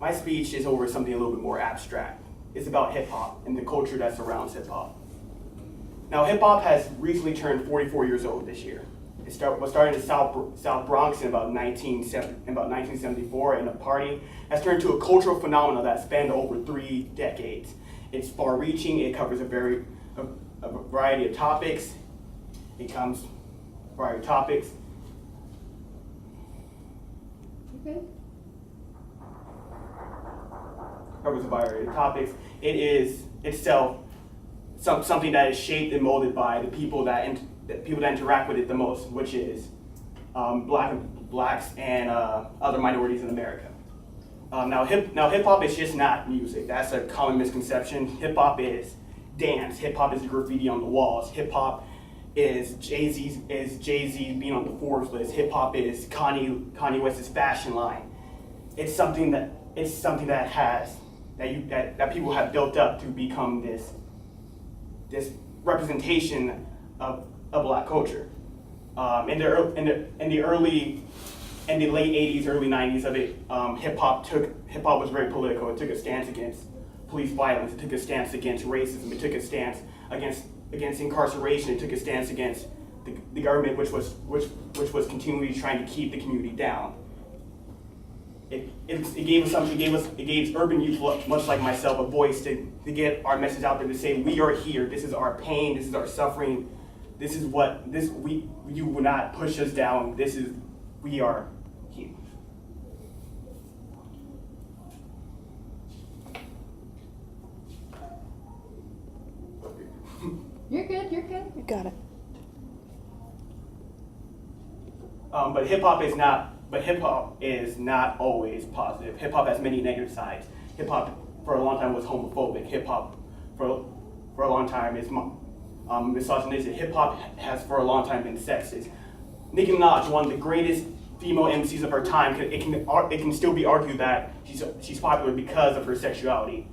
my speech is over something a little bit more abstract. It's about hip hop and the culture that surrounds hip hop. Now, hip hop has recently turned 44 years old this year. It was started in the South Bronx in about 1974 in a party. Has turned into a cultural phenomenon that spanned over 3 decades. It's far-reaching. It covers a variety of topics. Covers a variety of topics. It is itself something that is shaped and molded by the people that interact with it the most, which is blacks and other minorities in America. Now hip hop is just not music. That's a common misconception. Hip hop is dance. Hip hop is graffiti on the walls. Hip hop is Jay-Z being on the Forbes list. Hip hop is Kanye West's fashion line. It's something that people have built up to become this representation of Black culture. In the late 80s, early 90s of it, hip hop was very political. It took a stance against police violence. It took a stance against racism. It took a stance against incarceration. It took a stance against the government, which was continually trying to keep the community down. It gave urban youth, much like myself, a voice to get our message out there, to say we are here. This is our pain. This is our suffering. You will not push us down. We are here. You're good. You got it. But hip hop is not always positive. Hip hop has many negative sides. Hip hop for a long time was homophobic. Hip hop for a long time is misogynistic. Hip hop has for a long time been sexist. Nicki Minaj, one of the greatest female MCs of her time, it can still be argued that she's popular because of her sexuality.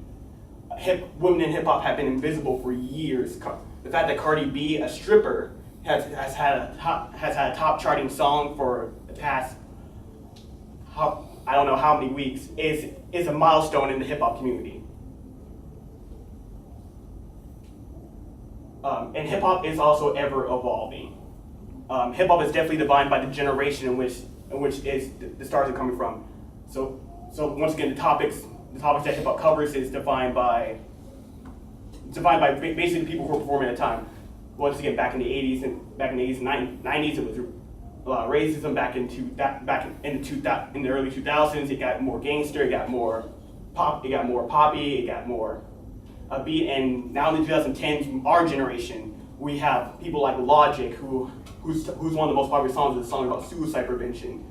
Women in hip hop have been invisible for years. The fact that Cardi B, a stripper, has had a top charting song for the past I don't know how many weeks is a milestone in the hip hop community. And hip hop is also ever evolving. Hip hop is definitely defined by the generation in which the stars are coming from. So once again, the topics that hip hop covers is defined by basically the people who were performing at the time. Once again, back in the 80s and 90s, it was a lot of racism. In the early 2000s, it got more gangster, it got more poppy, it got more upbeat. And now in the 2010s, our generation, we have people like Logic, who's one of the most popular songs is a song about suicide prevention.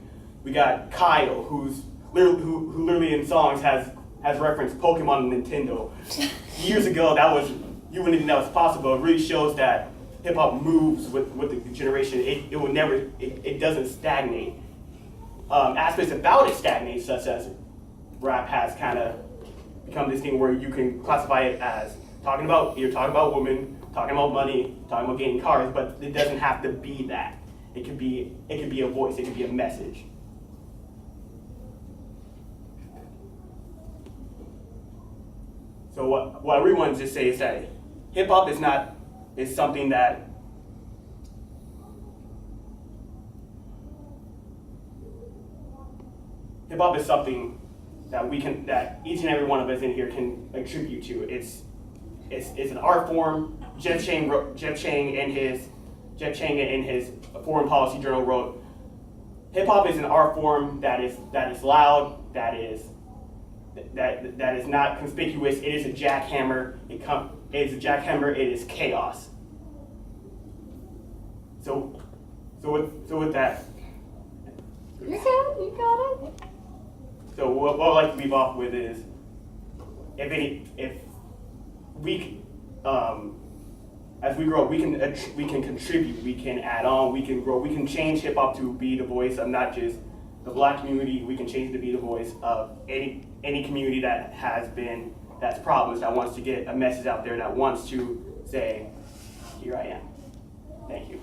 We got Kyle, who literally in songs has referenced Pokemon and Nintendo. Years ago, you wouldn't think that was possible. It really shows that hip hop moves with the generation. It doesn't stagnate. Aspects about it stagnate, such as rap has kind of become this thing where you can classify it as you're talking about women, talking about money, talking about getting cars, but it doesn't have to be that. It could be a voice, it could be a message. So what I really want to just say is that hip hop is something that hip hop is something that each and every one of us in here can attribute to. It's an art form. Jeff Chang in his Foreign Policy Journal wrote, hip hop is an art form that is loud, that is not conspicuous. It is a jackhammer. It is chaos. So with that. You're good. You got it. So what I'd like to leave off with is, as we grow, we can contribute, we can add on, we can grow, we can change hip hop to be the voice of not just the Black community. We can change it to be the voice of any community that's problems, that wants to get a message out there, that wants to say, here I am. Thank you.